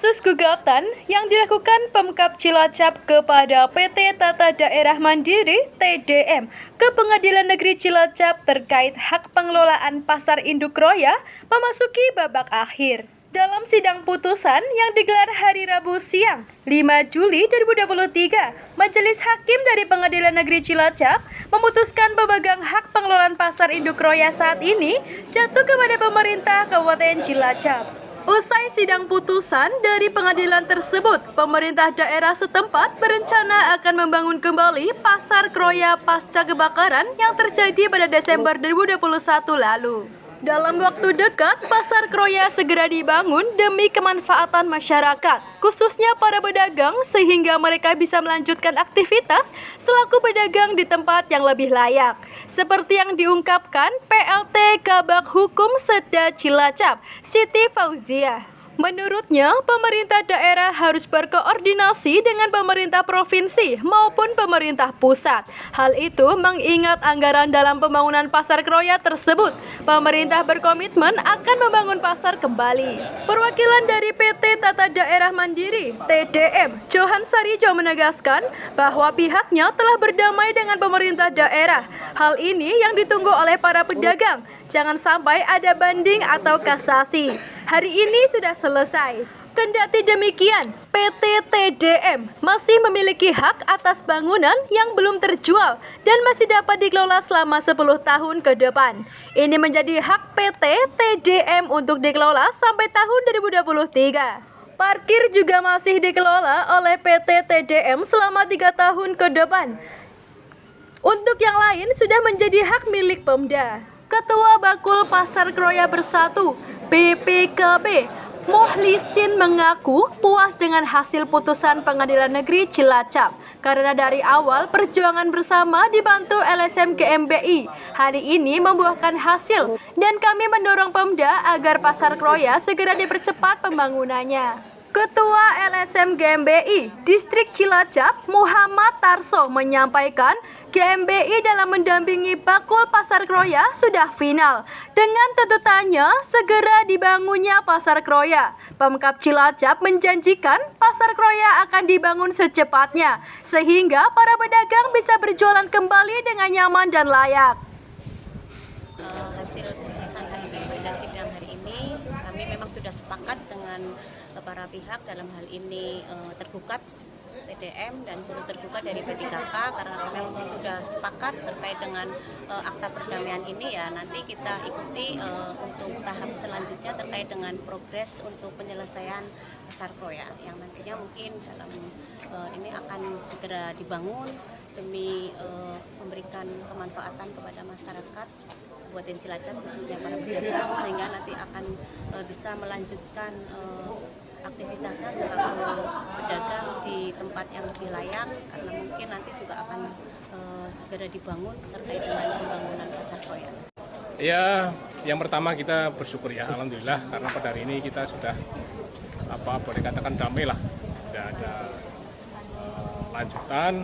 Kasus gugatan yang dilakukan Pemkab Cilacap kepada PT Tata Daerah Mandiri (TDM) ke Pengadilan Negeri Cilacap terkait hak pengelolaan Pasar Induk Roya memasuki babak akhir. Dalam sidang putusan yang digelar hari Rabu siang, 5 Juli 2023, Majelis Hakim dari Pengadilan Negeri Cilacap memutuskan pemegang hak pengelolaan Pasar Induk Roya saat ini jatuh kepada pemerintah Kabupaten Cilacap. Usai sidang putusan dari pengadilan tersebut, pemerintah daerah setempat berencana akan membangun kembali Pasar Kroya pasca kebakaran yang terjadi pada Desember 2021 lalu. Dalam waktu dekat, Pasar Kroya segera dibangun demi kemanfaatan masyarakat, khususnya para pedagang, sehingga mereka bisa melanjutkan aktivitas selaku pedagang di tempat yang lebih layak. Seperti yang diungkapkan PLT Kabag Hukum Seda Cilacap, Siti Fauzia. Menurutnya, pemerintah daerah harus berkoordinasi dengan pemerintah provinsi maupun pemerintah pusat. Hal itu mengingat anggaran dalam pembangunan Pasar Kroya tersebut. Pemerintah berkomitmen akan membangun pasar kembali. Perwakilan dari PT Tata Daerah Mandiri (TDM), Johan Sarijo menegaskan bahwa pihaknya telah berdamai dengan pemerintah daerah. Hal ini yang ditunggu oleh para pedagang. Jangan sampai ada banding atau kasasi. Hari ini sudah selesai. Kendati demikian, PT TDM masih memiliki hak atas bangunan yang belum terjual dan masih dapat dikelola selama 10 tahun ke depan. Ini menjadi hak PT TDM untuk dikelola sampai tahun 2023. Parkir juga masih dikelola oleh PT TDM selama 3 tahun ke depan. Untuk yang lain sudah menjadi hak milik Pemda. Ketua Bakul Pasar Kroya Bersatu BPKB Muhlisin mengaku puas dengan hasil putusan Pengadilan Negeri Cilacap karena dari awal perjuangan bersama dibantu LSM GmbI hari ini membuahkan hasil dan kami mendorong Pemda agar Pasar Kroya segera dipercepat pembangunannya. Ketua LSM GmbI Distrik Cilacap Muhammad Tarso menyampaikan GmbI dalam mendampingi Bakul Pasar Kroya sudah final dengan tuntutannya segera dibangunnya Pasar Kroya. Pemkab Cilacap menjanjikan Pasar Kroya akan dibangun secepatnya sehingga para pedagang bisa berjualan kembali dengan nyaman dan layak. Hasil putusan agenda sidang hari ini kami memang sudah sepakat dengan para pihak, dalam hal ini tergugat TDM dan turut tergugat dari P3K karena memang sudah sepakat terkait dengan akta perdamaian ini. Ya nanti kita ikuti untuk tahap selanjutnya terkait dengan progres untuk penyelesaian Pasar Kroya yang nantinya mungkin dalam ini akan segera dibangun demi memberikan kemanfaatan kepada masyarakat Kabupaten Cilacap khususnya para pedagang, sehingga nanti akan bisa melanjutkan aktivitasnya selaku pedagang di tempat yang lebih layak, karena mungkin nanti juga akan segera dibangun terkait dengan pembangunan Pasar Kroya. Ya, yang pertama kita bersyukur ya, alhamdulillah, karena pada hari ini kita sudah boleh katakan damai lah, tidak ada lanjutan.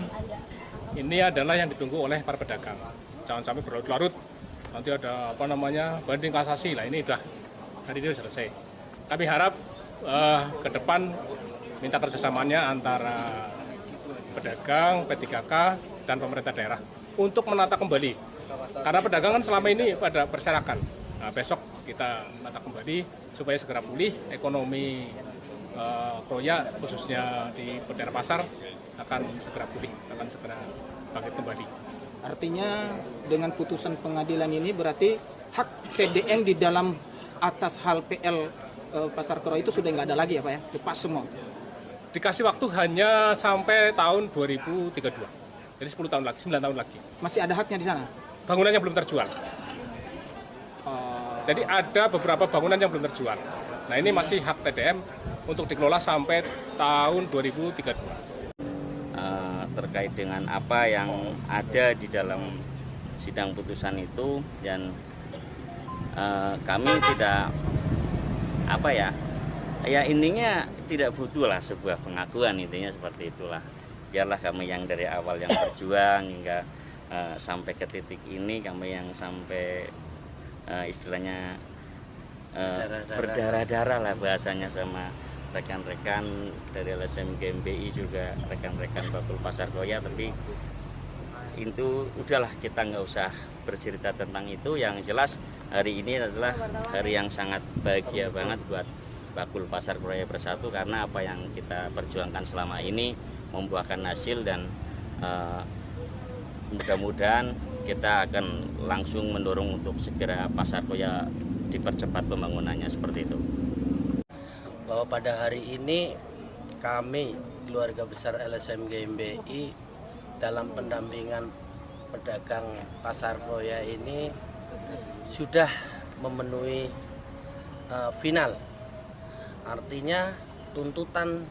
Ini adalah yang ditunggu oleh para pedagang. Jangan sampai berlarut-larut. Nanti ada banding kasasi lah, ini udah hari ini selesai. Kami harap ke depan minta kerjasamanya antara pedagang, P3K, dan pemerintah daerah untuk menata kembali. Karena pedagang kan selama ini pada berserakan. Nah, besok kita menata kembali supaya segera pulih ekonomi Kroya khususnya di daerah pasar akan segera pulih, akan segera bangkit kembali. Artinya dengan putusan pengadilan ini berarti hak TDM di dalam atas hal PL Pasar Kroya itu sudah nggak ada lagi ya Pak ya? Lepas semua? Dikasih waktu hanya sampai tahun 2032. Jadi 10 tahun lagi, 9 tahun lagi. Masih ada haknya di sana? Bangunannya belum terjual. Jadi ada beberapa bangunan yang belum terjual. Nah ini masih hak TDM untuk dikelola sampai tahun 2032. Terkait dengan apa yang ada di dalam sidang putusan itu, dan kami tidak intinya tidak butuh lah sebuah pengakuan, intinya seperti itulah. Biarlah kami yang dari awal yang berjuang hingga sampai ke titik ini, kami yang sampai istilahnya berdarah-darah lah bahasanya sama rekan-rekan dari LSM GMBI juga rekan-rekan Bakul Pasar Koya, tapi itu udahlah, kita nggak usah bercerita tentang itu. Yang jelas hari ini adalah hari yang sangat bahagia banget buat Bakul Pasar Koya Bersatu, karena apa yang kita perjuangkan selama ini membuahkan hasil, dan mudah-mudahan kita akan langsung mendorong untuk segera Pasar Koya dipercepat pembangunannya, seperti itu. Bahwa pada hari ini kami keluarga besar LSM GMBI dalam pendampingan pedagang Pasar Koya ini sudah memenuhi final. Artinya tuntutan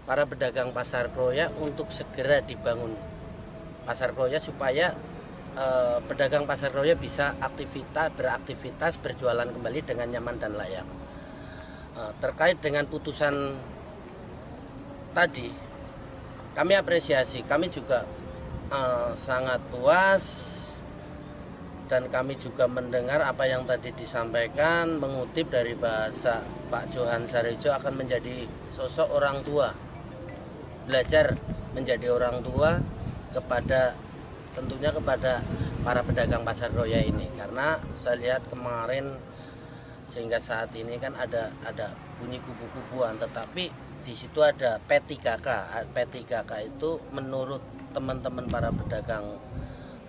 para pedagang Pasar Koya untuk segera dibangun Pasar Koya supaya pedagang Pasar Koya bisa beraktivitas berjualan kembali dengan nyaman dan layak. Terkait dengan putusan tadi, kami apresiasi, kami juga sangat puas, dan kami juga mendengar apa yang tadi disampaikan, mengutip dari bahasa Pak Johan Sarejo akan menjadi sosok orang tua, belajar menjadi orang tua tentunya kepada para pedagang Pasar Koya ini, karena saya lihat kemarin sehingga saat ini kan ada bunyi kubu-kubuan, tetapi di situ ada P3K. P3K itu menurut teman-teman para pedagang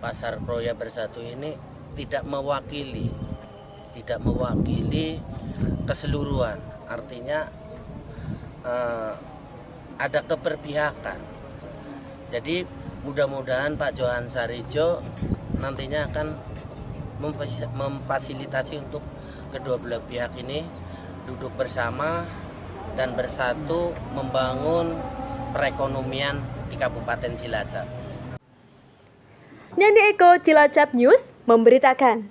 Pasar Koya Bersatu ini tidak mewakili keseluruhan. Artinya ada keberpihakan. Jadi mudah-mudahan Pak Johan Sarejo nantinya akan memfasilitasi untuk kedua belah pihak ini duduk bersama dan bersatu membangun perekonomian di Kabupaten Cilacap. Nandi Eko, Cilacap News memberitakan.